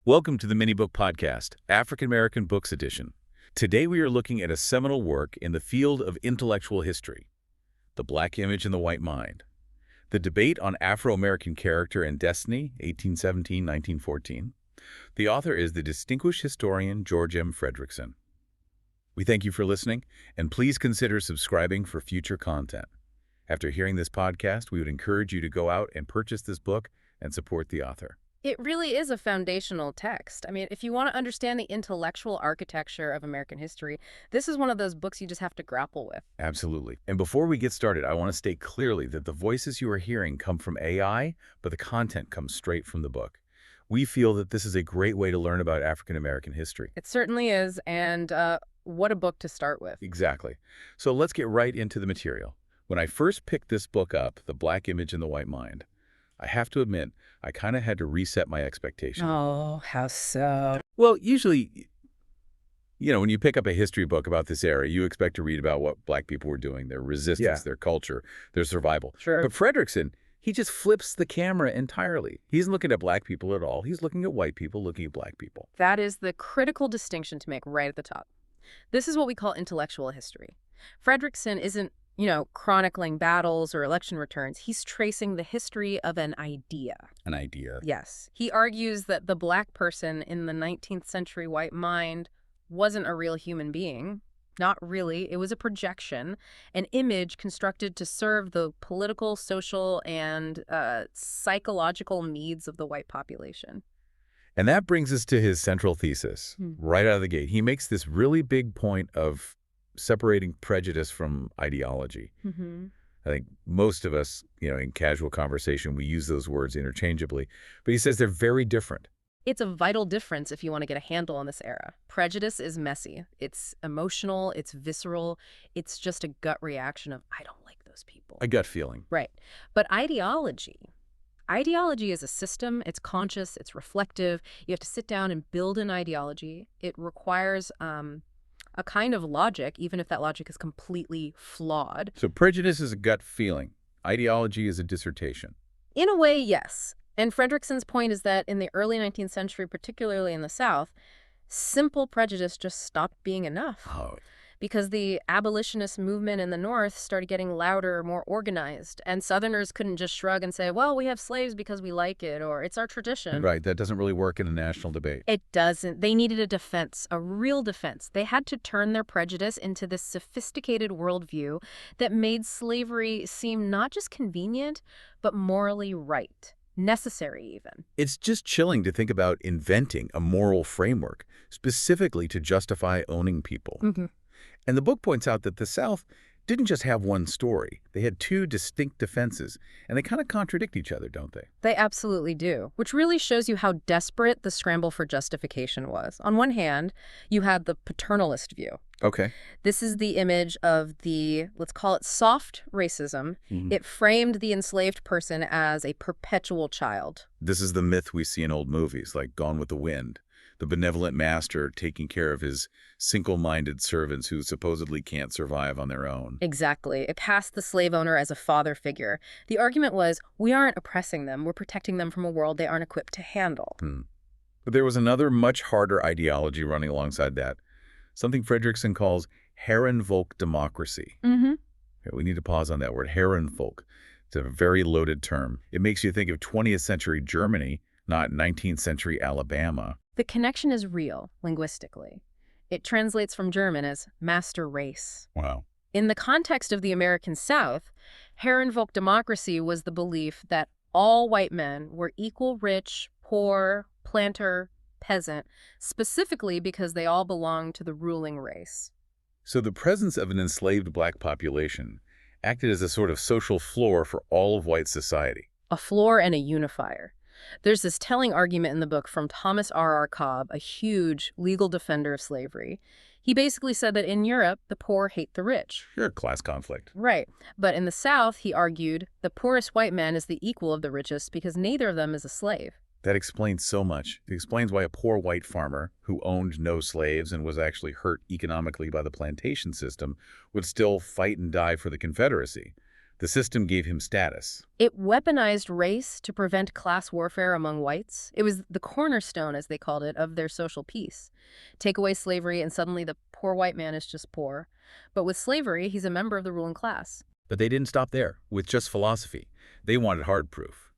Welcome to the Mini Book Podcast, African American Books Edition. Today we are looking at a seminal work in the field of intellectual history, The Black Image and the White Mind. The Debate on Afro-American Character and Destiny, 1817-1914. The author is the distinguished historian George M. Frederickson. We thank you for listening, and please consider subscribing for future content. After hearing this podcast, we would encourage you to go out and purchase this book and support the author. It really is a foundational text. I mean, if you want to understand the intellectual architecture of American history, this is one of those books you just have to grapple with. Absolutely. And before we get started, I want to state clearly that the voices you are hearing come from AI, but the content comes straight from the book. We feel that this is a great way to learn about African American history. It certainly is, and what a book to start with. Exactly. So let's get right into the material. When I first picked this book up, The Black Image and the White Mind, I have to admit, I kind of had to reset my expectations. Oh, how so? Well, usually, when you pick up a history book about this era, you expect to read about what Black people were doing, their resistance, their culture, their survival. Sure. But Frederickson, he just flips the camera entirely. He isn't looking at Black people at all. He's looking at white people looking at Black people. That is the critical distinction to make right at the top. This is what we call intellectual history. Frederickson isn't chronicling battles or election returns. He's tracing the history of an idea. An idea. Yes. He argues that the Black person in the 19th century white mind wasn't a real human being. Not really. It was a projection, an image constructed to serve the political, social, and psychological needs of the white population. And that brings us to his central thesis. Right out of the gate, he makes this really big point of separating prejudice from ideology. I think most of us, in casual conversation, we use those words interchangeably. But he says they're very different. It's a vital difference if you want to get a handle on this era. Prejudice is messy. It's emotional. It's visceral. It's just a gut reaction of, I don't like those people. A gut feeling. Right. But ideology is a system. It's conscious. It's reflective. You have to sit down and build an ideology. It requires a kind of logic, even if that logic is completely flawed. So prejudice is a gut feeling. Ideology is a dissertation. In a way, yes. And Frederickson's point is that in the early 19th century, particularly in the South, simple prejudice just stopped being enough. Oh. Because the abolitionist movement in the North started getting louder, more organized, and Southerners couldn't just shrug and say, well, we have slaves because we like it, or it's our tradition. Right, that doesn't really work in a national debate. It doesn't. They needed a defense, a real defense. They had to turn their prejudice into this sophisticated worldview that made slavery seem not just convenient, but morally right. Necessary, even. It's just chilling to think about inventing a moral framework specifically to justify owning people. And the book points out that the South didn't just have one story. They had two distinct defenses, and they kind of contradict each other, don't they? They absolutely do, which really shows you how desperate the scramble for justification was. On one hand, you had the paternalist view. Okay. This is the image of the, let's call it soft racism. It framed the enslaved person as a perpetual child. This is the myth we see in old movies, like Gone with the Wind. The benevolent master taking care of his single-minded servants who supposedly can't survive on their own. Exactly. It cast the slave owner as a father figure. The argument was, we aren't oppressing them, we're protecting them from a world they aren't equipped to handle. But there was another much harder ideology running alongside that, something Frederickson calls Herrenvolk democracy. We need to pause on that word, Herrenvolk. It's a very loaded term. It makes you think of 20th century Germany, not 19th century Alabama. The connection is real, linguistically. It translates from German as master race. Wow. In the context of the American South, Herrenvolk democracy was the belief that all white men were equal rich, poor, planter, peasant, specifically because they all belonged to the ruling race. So the presence of an enslaved Black population acted as a sort of social floor for all of white society. A floor and a unifier. There's this telling argument in the book from Thomas R. Cobb, a huge legal defender of slavery. He basically said that in Europe, the poor hate the rich. Sure, class conflict. Right. But in the South, he argued, the poorest white man is the equal of the richest because neither of them is a slave. That explains so much. It explains why a poor white farmer who owned no slaves and was actually hurt economically by the plantation system would still fight and die for the Confederacy. The system gave him status. It weaponized race to prevent class warfare among whites. It was the cornerstone, as they called it, of their social peace. Take away slavery and suddenly the poor white man is just poor. But with slavery, he's a member of the ruling class. But they didn't stop there with just philosophy. They wanted hard proof.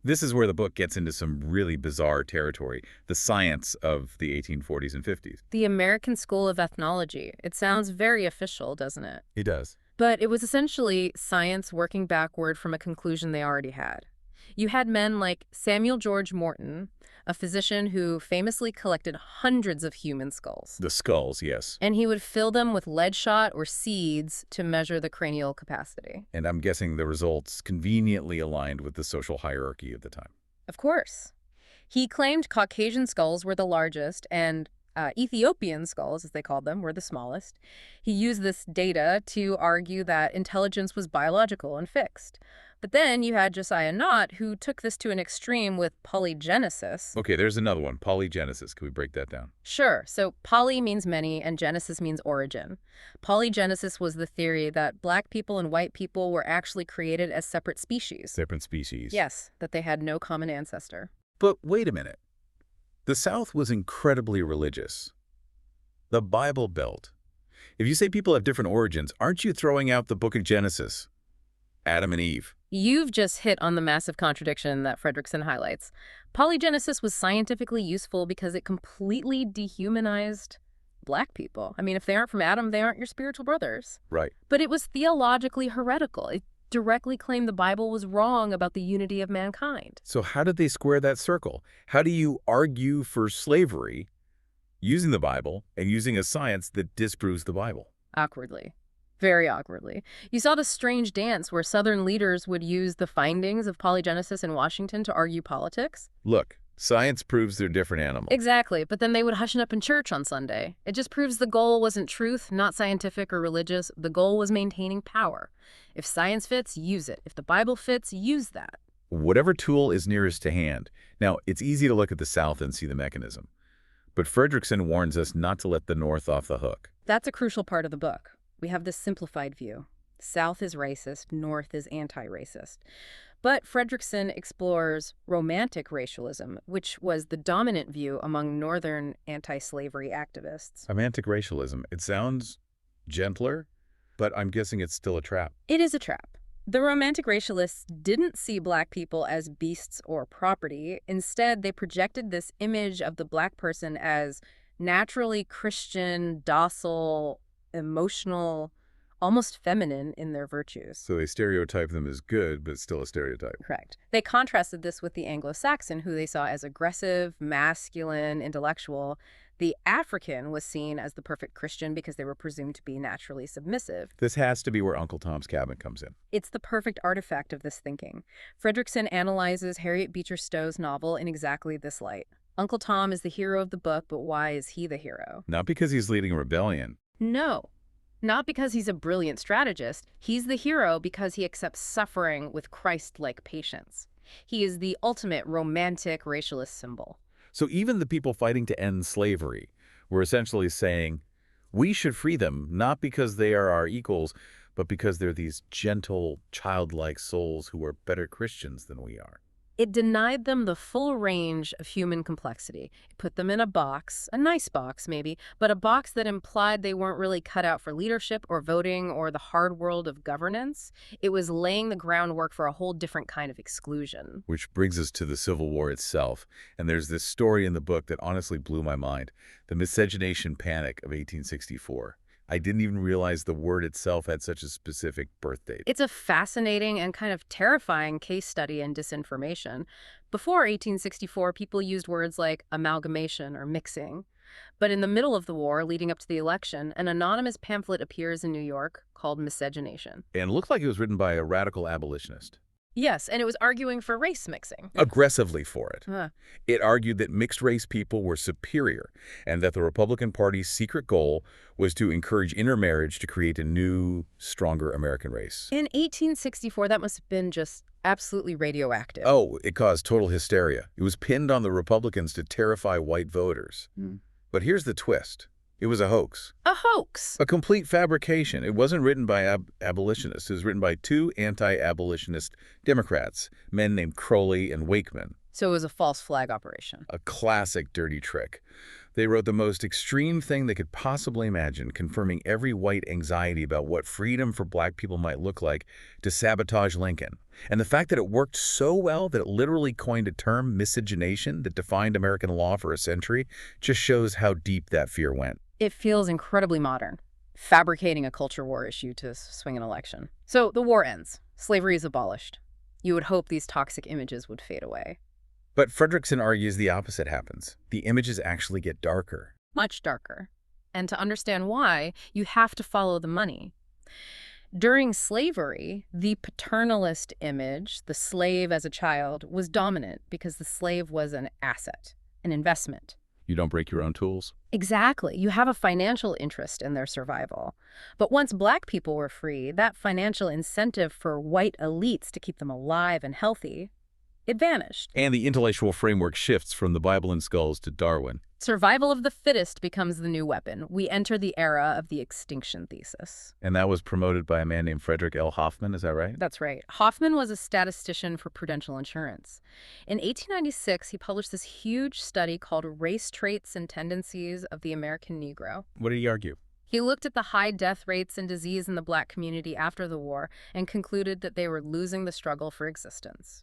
This is where the book gets into some really bizarre territory, the science of the 1840s and 50s. The American School of Ethnology. It sounds very official, doesn't it? It does. But it was essentially science working backward from a conclusion they already had. You had men like Samuel George Morton, a physician who famously collected hundreds of human skulls. The skulls, yes. And he would fill them with lead shot or seeds to measure the cranial capacity. And I'm guessing the results conveniently aligned with the social hierarchy of the time. Of course. He claimed Caucasian skulls were the largest and Ethiopian skulls, as they called them, were the smallest. He used this data to argue that intelligence was biological and fixed. But then you had Josiah Nott, who took this to an extreme with polygenesis. Okay, there's another one, polygenesis. Can we break that down? Sure. So poly means many and genesis means origin. Polygenesis was the theory that black people and white people were actually created as separate species. Separate species. Yes, that they had no common ancestor. But wait a minute. The South was incredibly religious. The Bible Belt. If you say people have different origins, aren't you throwing out the book of Genesis? Adam and Eve. You've just hit on the massive contradiction that Fredrickson highlights. Polygenesis was scientifically useful because it completely dehumanized black people. I mean, if they aren't from Adam, they aren't your spiritual brothers. Right. But it was theologically heretical. It directly claimed the Bible was wrong about the unity of mankind. So how did they square that circle? How do you argue for slavery using the Bible and using a science that disproves the Bible? Awkwardly. Very awkwardly. You saw the strange dance where Southern leaders would use the findings of polygenesis in Washington to argue politics. Look, science proves they're different animals. Exactly, but then they would hush it up in church on Sunday. It just proves the goal wasn't truth, not scientific or religious. The goal was maintaining power. If science fits, use it. If the Bible fits, use that. Whatever tool is nearest to hand. Now, it's easy to look at the South and see the mechanism. But Fredrickson warns us not to let the North off the hook. That's a crucial part of the book. We have this simplified view. South is racist, North is anti-racist. But Fredrickson explores romantic racialism, which was the dominant view among Northern anti-slavery activists. Romantic racialism. It sounds gentler, but I'm guessing it's still a trap. It is a trap. The romantic racialists didn't see black people as beasts or property. Instead, they projected this image of the black person as naturally Christian, docile, emotional, almost feminine in their virtues. So they stereotype them as good, but still a stereotype. Correct. They contrasted this with the Anglo-Saxon, who they saw as aggressive, masculine, intellectual. The African was seen as the perfect Christian because they were presumed to be naturally submissive. This has to be where Uncle Tom's Cabin comes in. It's the perfect artifact of this thinking. Fredrickson analyzes Harriet Beecher Stowe's novel in exactly this light. Uncle Tom is the hero of the book, but why is he the hero? Not because he's leading a rebellion. No. Not because he's a brilliant strategist. He's the hero because he accepts suffering with Christ-like patience. He is the ultimate romantic racialist symbol. So even the people fighting to end slavery were essentially saying, we should free them, not because they are our equals, but because they're these gentle, childlike souls who are better Christians than we are. It denied them the full range of human complexity. It put them in a box, a nice box maybe, but a box that implied they weren't really cut out for leadership or voting or the hard world of governance. It was laying the groundwork for a whole different kind of exclusion. Which brings us to the Civil War itself. And there's this story in the book that honestly blew my mind, the miscegenation panic of 1864. I didn't even realize the word itself had such a specific birth date. It's a fascinating and kind of terrifying case study in disinformation. Before 1864, people used words like amalgamation or mixing. But in the middle of the war, leading up to the election, an anonymous pamphlet appears in New York called Miscegenation. And it looked like it was written by a radical abolitionist. Yes, and it was arguing for race mixing. Aggressively for it. It argued that mixed-race people were superior and that the Republican Party's secret goal was to encourage intermarriage to create a new, stronger American race. In 1864, that must have been just absolutely radioactive. Oh, it caused total hysteria. It was pinned on the Republicans to terrify white voters. But here's the twist. It was a hoax. A hoax. A complete fabrication. It wasn't written by abolitionists. It was written by two anti-abolitionist Democrats, men named Crowley and Wakeman. So it was a false flag operation. A classic dirty trick. They wrote the most extreme thing they could possibly imagine, confirming every white anxiety about what freedom for black people might look like, to sabotage Lincoln. And the fact that it worked so well that it literally coined a term, miscegenation, that defined American law for a century, just shows how deep that fear went. It feels incredibly modern, fabricating a culture war issue to swing an election. So the war ends. Slavery is abolished. You would hope these toxic images would fade away. But Fredrickson argues the opposite happens. The images actually get darker. Much darker. And to understand why, you have to follow the money. During slavery, the paternalist image, the slave as a child, was dominant because the slave was an asset, an investment. You don't break your own tools? Exactly. You have a financial interest in their survival. But once black people were free, that financial incentive for white elites to keep them alive and healthy, it vanished. And the intellectual framework shifts from the Bible and skulls to Darwin. Survival of the fittest becomes the new weapon. We enter the era of the extinction thesis. And that was promoted by a man named Frederick L. Hoffman, is that right? That's right. Hoffman was a statistician for Prudential Insurance. In 1896, he published this huge study called Race Traits and Tendencies of the American Negro. What did he argue? He looked at the high death rates and disease in the black community after the war and concluded that they were losing the struggle for existence.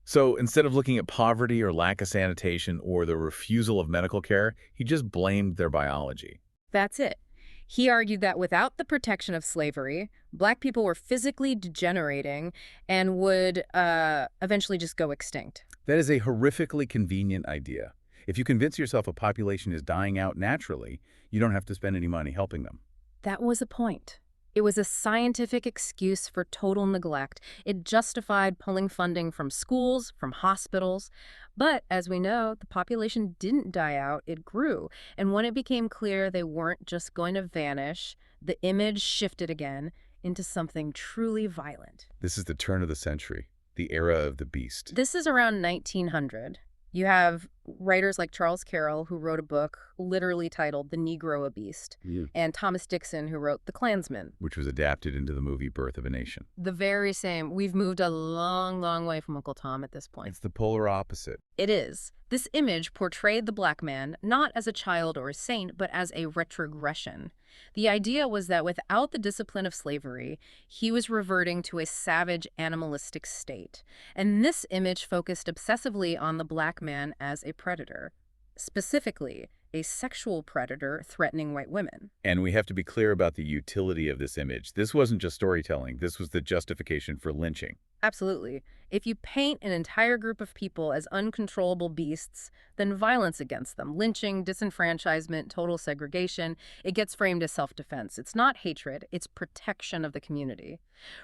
So instead of looking at poverty or lack of sanitation or the refusal of medical care, he just blamed their biology. That's it. He argued that without the protection of slavery, black people were physically degenerating and would eventually just go extinct. That is a horrifically convenient idea. If you convince yourself a population is dying out naturally, you don't have to spend any money helping them. That was the point. It was a scientific excuse for total neglect. It justified pulling funding from schools, from hospitals. But as we know, the population didn't die out, it grew. And when it became clear they weren't just going to vanish, the image shifted again into something truly violent. This is the turn of the century, the era of the beast. This is around 1900. You have writers like Charles Carroll, who wrote a book literally titled The Negro a Beast, and Thomas Dixon, who wrote The Klansman, which was adapted into the movie Birth of a Nation. The very same. We've moved a long, long way from Uncle Tom at this point. It's the polar opposite. It is. This image portrayed the black man not as a child or a saint, but as a retrogression. The idea was that without the discipline of slavery, he was reverting to a savage, animalistic state. And this image focused obsessively on the black man as a predator, specifically a sexual predator threatening white women. And we have to be clear about the utility of this image. This wasn't just storytelling. This was the justification for lynching. Absolutely. If you paint an entire group of people as uncontrollable beasts, then violence against them, lynching, disenfranchisement, total segregation, it gets framed as self-defense. It's not hatred, it's protection of the community.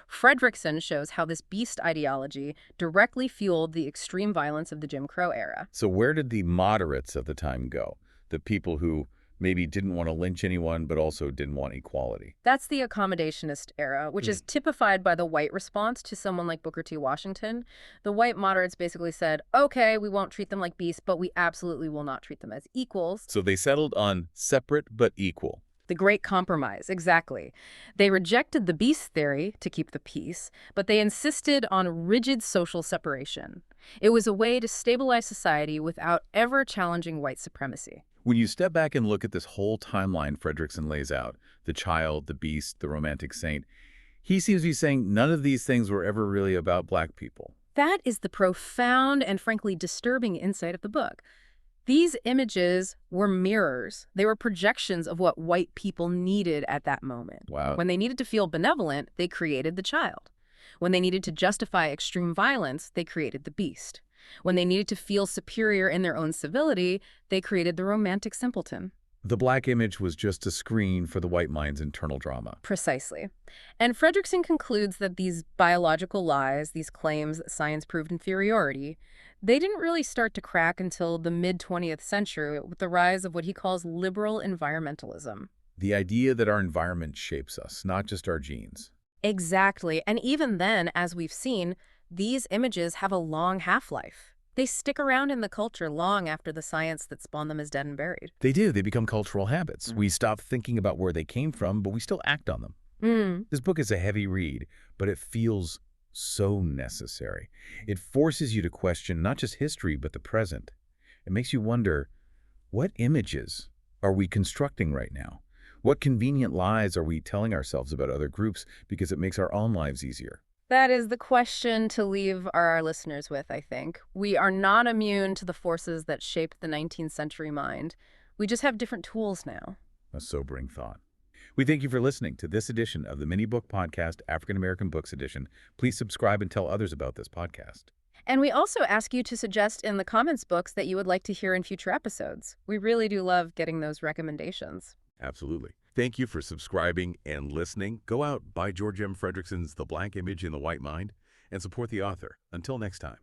Fredrickson shows how this beast ideology directly fueled the extreme violence of the Jim Crow era. So where did the moderates of the time go? The people who maybe didn't want to lynch anyone, but also didn't want equality. That's the accommodationist era, which is typified by the white response to someone like Booker T. Washington. The white moderates basically said, okay, we won't treat them like beasts, but we absolutely will not treat them as equals. So they settled on separate but equal. The Great Compromise, exactly. They rejected the beast theory to keep the peace, but they insisted on rigid social separation. It was a way to stabilize society without ever challenging white supremacy. When you step back and look at this whole timeline Fredrickson lays out, the child, the beast, the romantic saint, he seems to be saying none of these things were ever really about black people. That is the profound and frankly disturbing insight of the book. These images were mirrors. They were projections of what white people needed at that moment. Wow. When they needed to feel benevolent, they created the child. When they needed to justify extreme violence, they created the beast. When they needed to feel superior in their own civility, they created the romantic simpleton. The black image was just a screen for the white mind's internal drama. Precisely. And Fredrickson concludes that these biological lies, these claims that science proved inferiority, they didn't really start to crack until the mid-20th century with the rise of what he calls liberal environmentalism. The idea that our environment shapes us, not just our genes. Exactly. And even then, as we've seen, these images have a long half-life. They stick around in the culture long after the science that spawned them is dead and buried. They do. They become cultural habits. We stop thinking about where they came from, but we still act on them. Mm. This book is a heavy read, but it feels so necessary. It forces you to question not just history, but the present. It makes you wonder, what images are we constructing right now? What convenient lies are we telling ourselves about other groups because it makes our own lives easier? That is the question to leave our listeners with, I think. We are not immune to the forces that shaped the 19th century mind. We just have different tools now. A sobering thought. We thank you for listening to this edition of the Mini Book Podcast, African American Books Edition. Please subscribe and tell others about this podcast. And we also ask you to suggest in the comments books that you would like to hear in future episodes. We really do love getting those recommendations. Absolutely. Thank you for subscribing and listening. Go out, buy George M. Fredrickson's The Black Image in the White Mind, and support the author. Until next time.